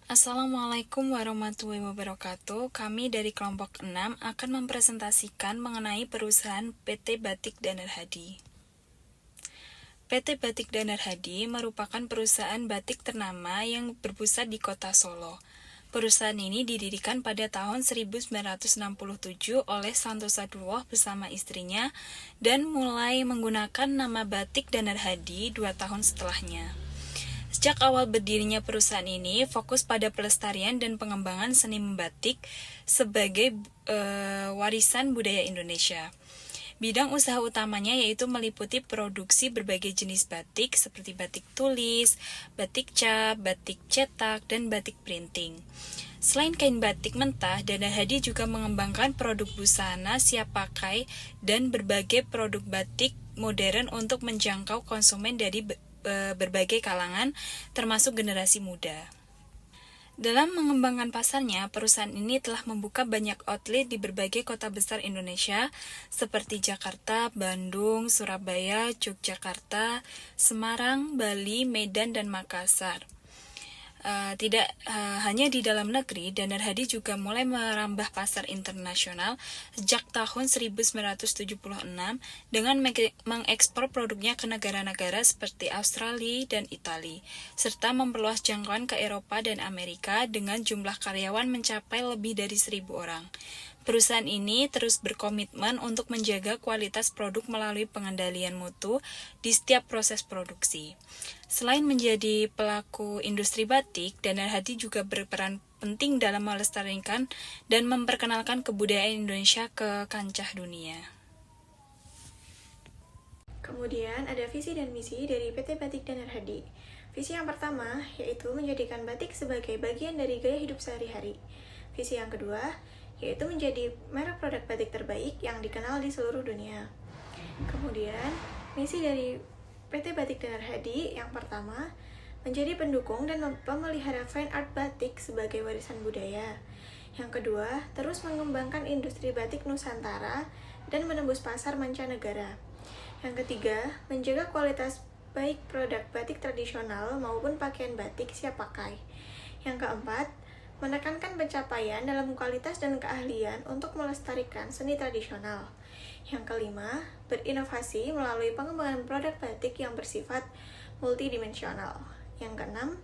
Assalamualaikum warahmatullahi wabarakatuh. Kami dari kelompok 6 akan mempresentasikan mengenai perusahaan PT Batik Danar Hadi. PT Batik Danar Hadi merupakan perusahaan batik ternama yang berpusat di kota Solo. Perusahaan ini didirikan pada tahun 1967 oleh Santo Sadullah bersama istrinya dan mulai menggunakan nama Batik Danar Hadi 2 tahun setelahnya. Sejak awal berdirinya perusahaan ini fokus pada pelestarian dan pengembangan seni membatik sebagai warisan budaya Indonesia. Bidang usaha utamanya yaitu meliputi produksi berbagai jenis batik seperti batik tulis, batik cap, batik cetak, dan batik printing. Selain kain batik mentah, Danar Hadi juga mengembangkan produk busana siap pakai dan berbagai produk batik modern untuk menjangkau konsumen dari berbagai kalangan, termasuk generasi muda. Dalam mengembangkan pasarnya, perusahaan ini telah membuka banyak outlet di berbagai kota besar Indonesia, seperti Jakarta, Bandung, Surabaya, Yogyakarta, Semarang, Bali, Medan, dan Makassar. Tidak hanya di dalam negeri, Danar Hadi juga mulai merambah pasar internasional sejak tahun 1976 dengan mengekspor produknya ke negara-negara seperti Australia dan Italia, serta memperluas jangkauan ke Eropa dan Amerika dengan jumlah karyawan mencapai lebih dari 1.000 orang. Perusahaan ini terus berkomitmen untuk menjaga kualitas produk melalui pengendalian mutu di setiap proses produksi. Selain menjadi pelaku industri batik, Danar Hadi juga berperan penting dalam melestarikan dan memperkenalkan kebudayaan Indonesia ke kancah dunia. Kemudian ada visi dan misi dari PT Batik Danar Hadi. Visi yang pertama yaitu menjadikan batik sebagai bagian dari gaya hidup sehari-hari. Visi yang kedua yaitu menjadi merek produk batik terbaik yang dikenal di seluruh dunia. Kemudian, misi dari PT Batik Danar Hadi yang pertama, menjadi pendukung dan pemelihara fine art batik sebagai warisan budaya. Yang kedua, terus mengembangkan industri batik Nusantara dan menembus pasar mancanegara. Yang ketiga, menjaga kualitas baik produk batik tradisional maupun pakaian batik siap pakai. Yang keempat, menekankan pencapaian dalam kualitas dan keahlian untuk melestarikan seni tradisional. Yang kelima, berinovasi melalui pengembangan produk batik yang bersifat multidimensional. Yang keenam,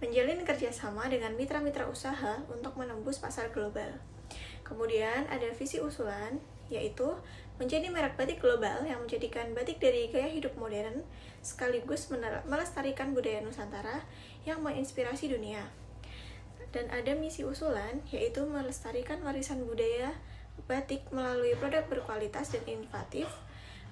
menjalin kerjasama dengan mitra-mitra usaha untuk menembus pasar global. Kemudian ada visi usulan, yaitu menjadi merek batik global yang menjadikan batik dari gaya hidup modern sekaligus melestarikan budaya Nusantara yang menginspirasi dunia. Dan ada misi usulan, yaitu melestarikan warisan budaya batik melalui produk berkualitas dan inovatif,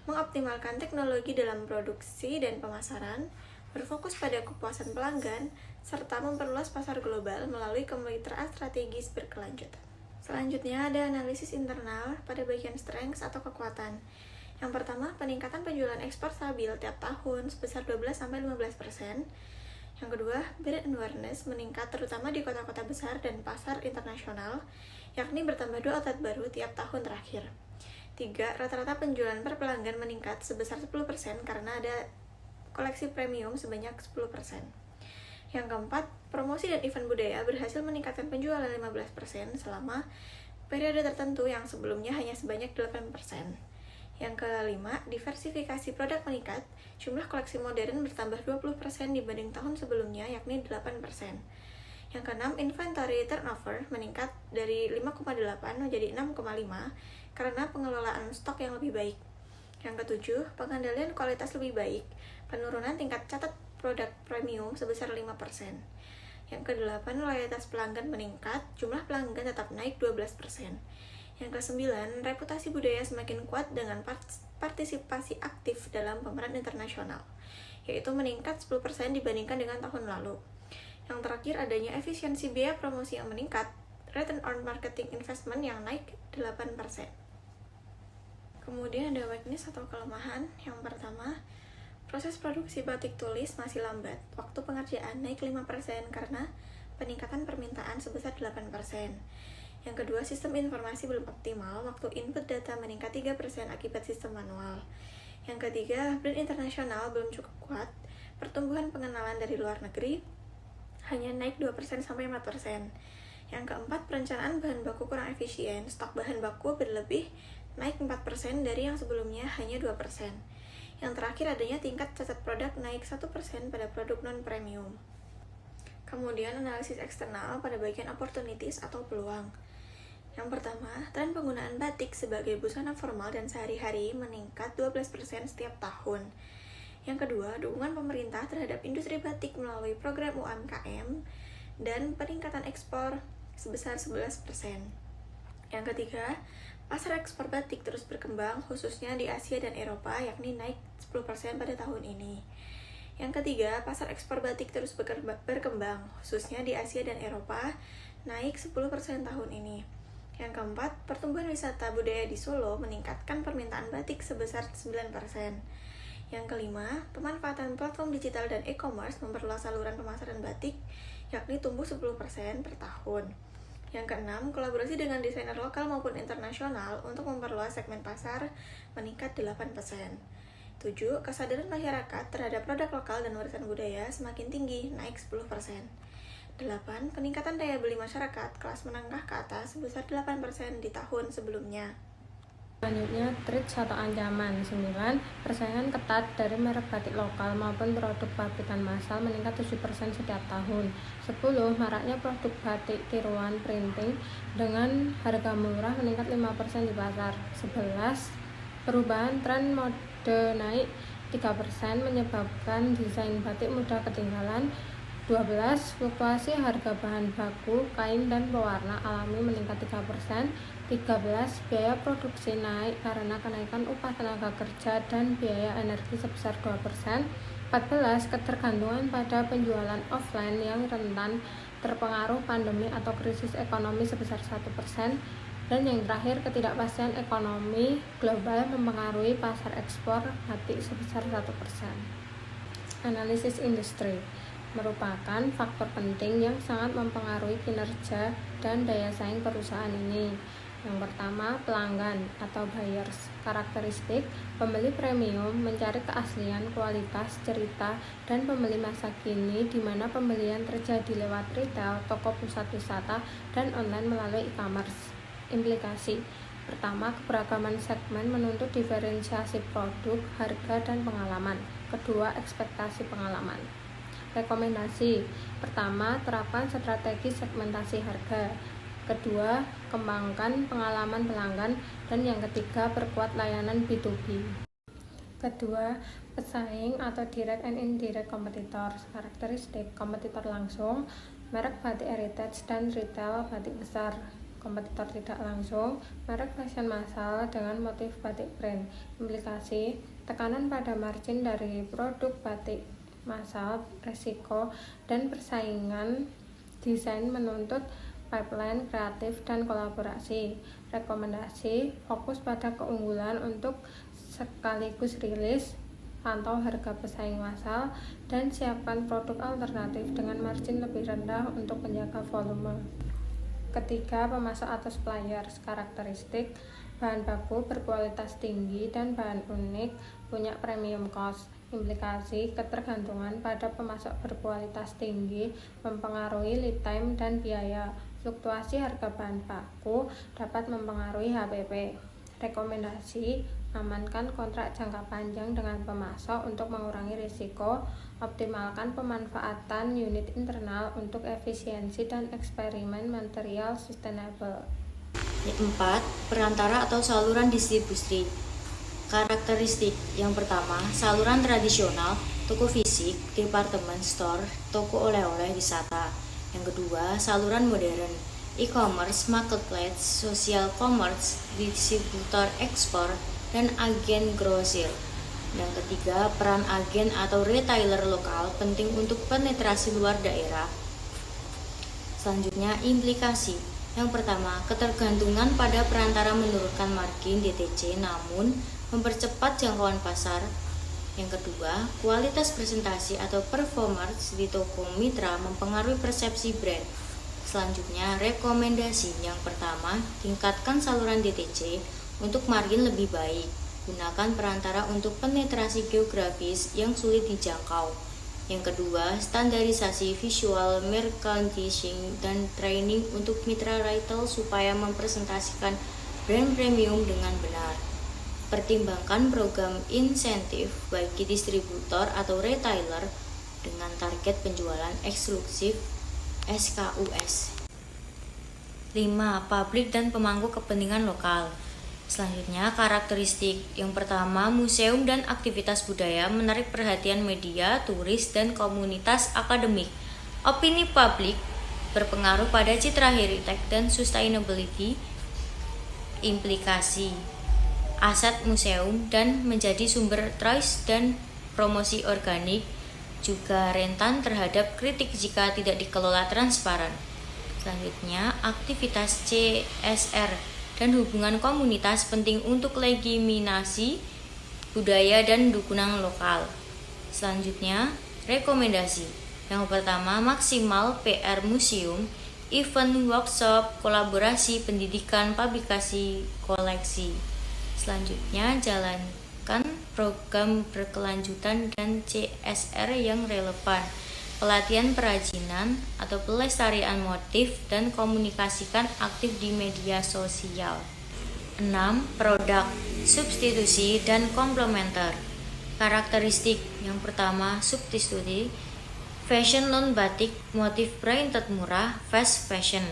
mengoptimalkan teknologi dalam produksi dan pemasaran, berfokus pada kepuasan pelanggan, serta memperluas pasar global melalui kemitraan strategis berkelanjutan. Selanjutnya ada analisis internal pada bagian strengths atau kekuatan. Yang pertama, peningkatan penjualan ekspor stabil tiap tahun sebesar 12-15%. Yang kedua, brand awareness meningkat terutama di kota-kota besar dan pasar internasional, yakni bertambah 2 outlet baru tiap tahun terakhir. 3. Rata-rata penjualan per pelanggan meningkat sebesar 10% karena ada koleksi premium sebanyak 10%. Yang keempat, promosi dan event budaya berhasil meningkatkan penjualan 15% selama periode tertentu yang sebelumnya hanya sebanyak 8%. Yang kelima, diversifikasi produk meningkat, jumlah koleksi modern bertambah 20% dibanding tahun sebelumnya, yakni 8%. Yang keenam, inventory turnover meningkat dari 5,8 menjadi 6,5 karena pengelolaan stok yang lebih baik. Yang ketujuh, pengendalian kualitas lebih baik, penurunan tingkat catat produk premium sebesar 5%. Yang kedelapan, loyalitas pelanggan meningkat, jumlah pelanggan tetap naik 12%. Yang kesembilan, reputasi budaya semakin kuat dengan partisipasi aktif dalam pemeran internasional, yaitu meningkat 10% dibandingkan dengan tahun lalu. Yang terakhir, adanya efisiensi biaya promosi yang meningkat, return on marketing investment yang naik 8%. Kemudian ada weakness atau kelemahan. Yang pertama, proses produksi batik tulis masih lambat. Waktu pengerjaan naik 5% karena peningkatan permintaan sebesar 8%. Yang kedua, sistem informasi belum optimal. Waktu input data meningkat 3% akibat sistem manual. Yang ketiga, brand internasional belum cukup kuat. Pertumbuhan pengenalan dari luar negeri hanya naik 2%-4%. Yang keempat, perencanaan bahan baku kurang efisien. Stok bahan baku berlebih naik 4% dari yang sebelumnya hanya 2%. Yang terakhir, adanya tingkat cacat produk naik 1% pada produk non-premium. Kemudian, analisis eksternal pada bagian opportunities atau peluang. Yang pertama, tren penggunaan batik sebagai busana formal dan sehari-hari meningkat 12% setiap tahun. Yang kedua, dukungan pemerintah terhadap industri batik melalui program UMKM dan peningkatan ekspor sebesar 11%. Yang ketiga, pasar ekspor batik terus berkembang khususnya di Asia dan Eropa, yakni naik 10% pada tahun ini. Yang ketiga, pasar ekspor batik terus berkembang khususnya di Asia dan Eropa, naik 10% tahun ini. Yang keempat, pertumbuhan wisata budaya di Solo meningkatkan permintaan batik sebesar 9%. Yang kelima, pemanfaatan platform digital dan e-commerce memperluas saluran pemasaran batik, yakni tumbuh 10% per tahun. Yang keenam, kolaborasi dengan desainer lokal maupun internasional untuk memperluas segmen pasar meningkat 8%. 7. Kesadaran masyarakat terhadap produk lokal dan warisan budaya semakin tinggi, naik 10%. 8. Peningkatan daya beli masyarakat kelas menengah ke atas sebesar 8% di tahun sebelumnya. Selanjutnya, threats atau ancaman. 9. Persaingan ketat dari merek batik lokal maupun produk pabrikan massal meningkat 7% setiap tahun. 10. Maraknya produk batik tiruan printing dengan harga murah meningkat 5% di pasar. 11. Perubahan tren mode naik 3% menyebabkan desain batik mudah ketinggalan. 12. Fluktuasi harga bahan baku, kain, dan pewarna alami meningkat 3%. 13. Biaya produksi naik karena kenaikan upah tenaga kerja dan biaya energi sebesar 2%. 14. Ketergantungan pada penjualan offline yang rentan terpengaruh pandemi atau krisis ekonomi sebesar 1%. Dan yang terakhir, ketidakpastian ekonomi global mempengaruhi pasar ekspor batik sebesar 1%. Analisis industri merupakan faktor penting yang sangat mempengaruhi kinerja dan daya saing perusahaan ini. Yang pertama, pelanggan atau buyers. Karakteristik pembeli premium mencari keaslian, kualitas, cerita, dan pembeli masa kini di mana pembelian terjadi lewat retail, toko pusat wisata, dan online melalui e-commerce. Implikasi pertama, keberagaman segmen menuntut diferensiasi produk, harga, dan pengalaman. Kedua, ekspektasi pengalaman. Rekomendasi pertama, terapkan strategi segmentasi harga. Kedua, kembangkan pengalaman pelanggan. Dan yang ketiga, perkuat layanan B2B. Kedua, pesaing atau direct and indirect competitors. Karakteristik kompetitor langsung, merek batik heritage dan retail batik besar. Kompetitor tidak langsung, merek fashion massal dengan motif batik brand. Implikasi, tekanan pada margin dari produk batik massal, resiko, dan persaingan desain menuntut pipeline kreatif dan kolaborasi. Rekomendasi, fokus pada keunggulan untuk sekaligus rilis, pantau harga pesaing massal, dan siapkan produk alternatif dengan margin lebih rendah untuk menjaga volume. Ketiga, pemasok atau suppliers. Karakteristik bahan baku berkualitas tinggi dan bahan unik, punya premium cost. Implikasi, ketergantungan pada pemasok berkualitas tinggi mempengaruhi lead time dan biaya. Fluktuasi harga bahan baku dapat mempengaruhi HPP. Rekomendasi, amankan kontrak jangka panjang dengan pemasok untuk mengurangi risiko. Optimalkan pemanfaatan unit internal untuk efisiensi dan eksperimen material sustainable. 4. Perantara atau saluran distribusi. Karakteristik yang pertama, saluran tradisional, toko fisik, department store, toko oleh-oleh wisata. Yang kedua, saluran modern, e-commerce, marketplace, social commerce, distributor ekspor, dan agen grosir. Yang ketiga, peran agen atau retailer lokal penting untuk penetrasi luar daerah. Selanjutnya, implikasi. Yang pertama, ketergantungan pada perantara menurunkan margin DTC namun mempercepat jangkauan pasar. Yang kedua, kualitas presentasi atau performance di toko mitra mempengaruhi persepsi brand. Selanjutnya, rekomendasi. Yang pertama, tingkatkan saluran DTC untuk margin lebih baik. Gunakan perantara untuk penetrasi geografis yang sulit dijangkau. Yang kedua, standarisasi visual merchandising dan training untuk mitra retail supaya mempresentasikan brand premium dengan benar. Pertimbangkan program insentif bagi distributor atau retailer dengan target penjualan eksklusif SKUS. 5. Publik dan pemangku kepentingan lokal. Selanjutnya, karakteristik. Yang pertama, museum dan aktivitas budaya menarik perhatian media, turis, dan komunitas akademik. Opini publik berpengaruh pada citra heritage dan sustainability. Implikasi aset museum dan menjadi sumber trust dan promosi organik juga rentan terhadap kritik jika tidak dikelola transparan. Selanjutnya, aktivitas CSR dan hubungan komunitas penting untuk legitimasi budaya dan dukungan lokal. Selanjutnya, rekomendasi. Yang pertama, maksimal PR museum, event, workshop, kolaborasi, pendidikan, publikasi, koleksi. Selanjutnya, jalankan program berkelanjutan dan CSR yang relevan. Pelatihan perajinan atau pelestarian motif dan komunikasikan aktif di media sosial. 6. Produk, substitusi, dan komplementer. Karakteristik. Yang pertama, substitusi. Fashion non batik, motif printed murah, fast fashion.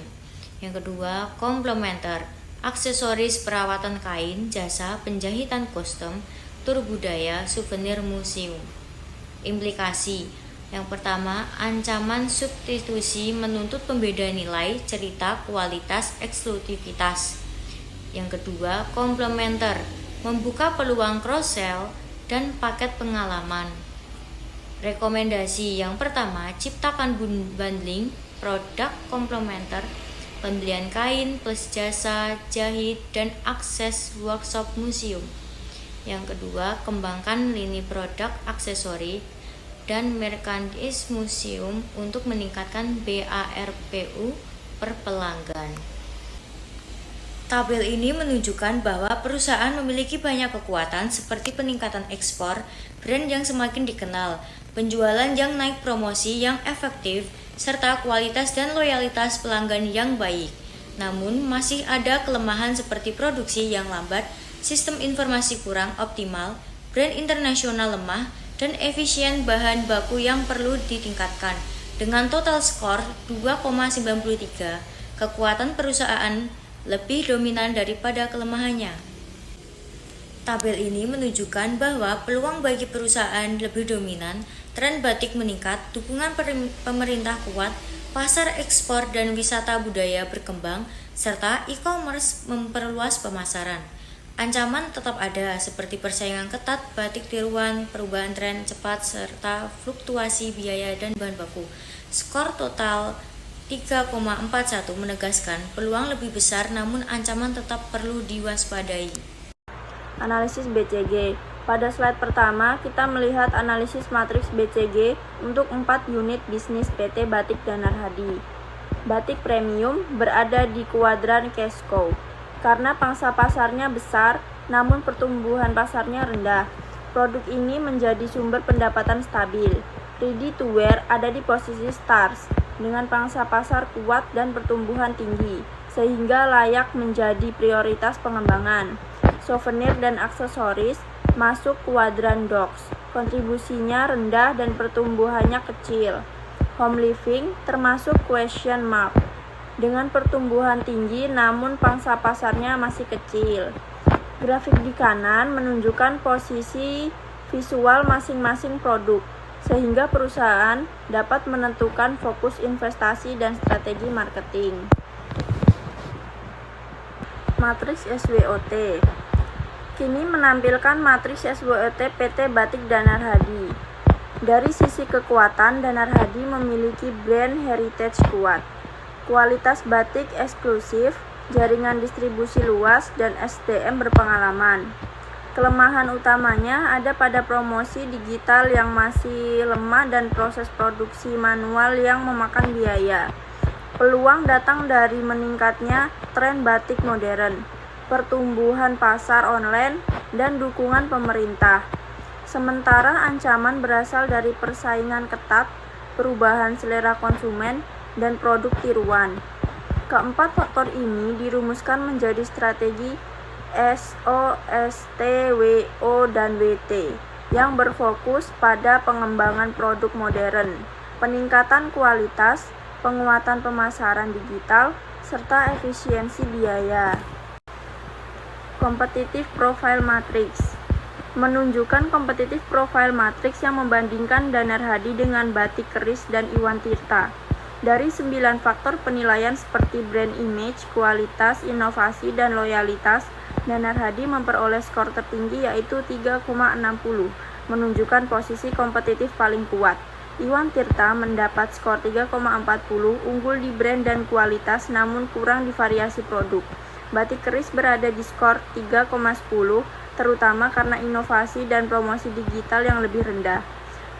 Yang kedua, komplementer. Aksesoris perawatan kain, jasa penjahitan kostum, tur budaya, souvenir museum. Implikasi. Yang pertama, ancaman substitusi menuntut pembeda nilai, cerita, kualitas, eksklusivitas. Yang kedua, komplementer, membuka peluang cross-sell dan paket pengalaman. Rekomendasi. Yang pertama, ciptakan bundling produk komplementer, pembelian kain plus jasa jahit dan akses workshop museum. Yang kedua, kembangkan lini produk aksesori dan merchandise museum untuk meningkatkan BARPU per pelanggan. Tabel ini menunjukkan bahwa perusahaan memiliki banyak kekuatan seperti peningkatan ekspor, brand yang semakin dikenal, penjualan yang naik, promosi yang efektif, serta kualitas dan loyalitas pelanggan yang baik. Namun, masih ada kelemahan seperti produksi yang lambat, sistem informasi kurang optimal, brand internasional lemah, dan efisien bahan baku yang perlu ditingkatkan. Dengan total skor 2,93, kekuatan perusahaan lebih dominan daripada kelemahannya. Tabel ini menunjukkan bahwa peluang bagi perusahaan lebih dominan, tren batik meningkat, dukungan pemerintah kuat, pasar ekspor dan wisata budaya berkembang, serta e-commerce memperluas pemasaran. Ancaman tetap ada, seperti persaingan ketat, batik tiruan, perubahan tren cepat, serta fluktuasi biaya dan bahan baku. Skor total 3,41 menegaskan peluang lebih besar, namun ancaman tetap perlu diwaspadai. Analisis BCG. Pada slide pertama, kita melihat analisis matriks BCG untuk 4 unit bisnis PT Batik Danar Hadi. Batik premium berada di kuadran cash cow. Karena pangsa pasarnya besar, namun pertumbuhan pasarnya rendah. Produk ini menjadi sumber pendapatan stabil. Ready to wear ada di posisi stars, dengan pangsa pasar kuat dan pertumbuhan tinggi, sehingga layak menjadi prioritas pengembangan. Souvenir dan aksesoris masuk kuadran dogs, kontribusinya rendah dan pertumbuhannya kecil. Home living termasuk question mark, dengan pertumbuhan tinggi namun pangsa pasarnya masih kecil. Grafik di kanan menunjukkan posisi visual masing-masing produk, sehingga perusahaan dapat menentukan fokus investasi dan strategi marketing. Matriks SWOT. Kini menampilkan matriks SWOT PT Batik Danar Hadi. Dari sisi kekuatan, Danar Hadi memiliki brand heritage kuat, kualitas batik eksklusif, jaringan distribusi luas, dan SDM berpengalaman. Kelemahan utamanya ada pada promosi digital yang masih lemah dan proses produksi manual yang memakan biaya. Peluang datang dari meningkatnya tren batik modern, pertumbuhan pasar online, dan dukungan pemerintah. Sementara ancaman berasal dari persaingan ketat, perubahan selera konsumen, dan produk tiruan. Keempat faktor ini dirumuskan menjadi strategi SO, ST, WO, dan WT yang berfokus pada pengembangan produk modern, peningkatan kualitas, penguatan pemasaran digital, serta efisiensi biaya. Competitive Profile Matrix menunjukkan competitive profile matrix yang membandingkan Danar Hadi dengan Batik Keris dan Iwan Tirta. Dari 9 faktor penilaian seperti brand image, kualitas, inovasi, dan loyalitas, Danar Hadi memperoleh skor tertinggi yaitu 3,60, menunjukkan posisi kompetitif paling kuat. Iwan Tirta mendapat skor 3,40, unggul di brand dan kualitas namun kurang di variasi produk. Batik Keris berada di skor 3,10, terutama karena inovasi dan promosi digital yang lebih rendah.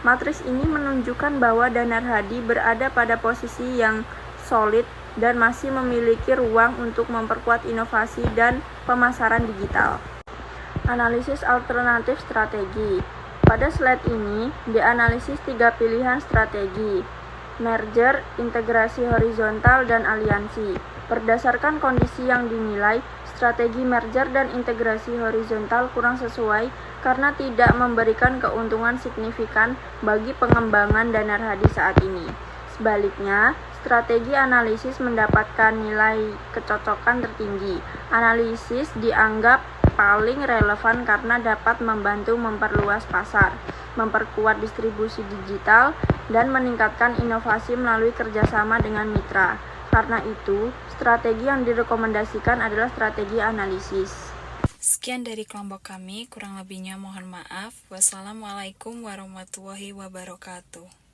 Matriks ini menunjukkan bahwa Danar Hadi berada pada posisi yang solid dan masih memiliki ruang untuk memperkuat inovasi dan pemasaran digital. Analisis alternatif strategi. Pada slide ini dianalisis 3 pilihan strategi: merger, integrasi horizontal, dan aliansi. Berdasarkan kondisi yang dinilai, strategi merger dan integrasi horizontal kurang sesuai karena tidak memberikan keuntungan signifikan bagi pengembangan Danar Hadi saat ini. Sebaliknya, strategi analisis mendapatkan nilai kecocokan tertinggi. Analisis dianggap paling relevan karena dapat membantu memperluas pasar, memperkuat distribusi digital, dan meningkatkan inovasi melalui kerjasama dengan mitra. Karena itu, strategi yang direkomendasikan adalah strategi analisis. Sekian dari kelompok kami, kurang lebihnya mohon maaf. Wassalamualaikum warahmatullahi wabarakatuh.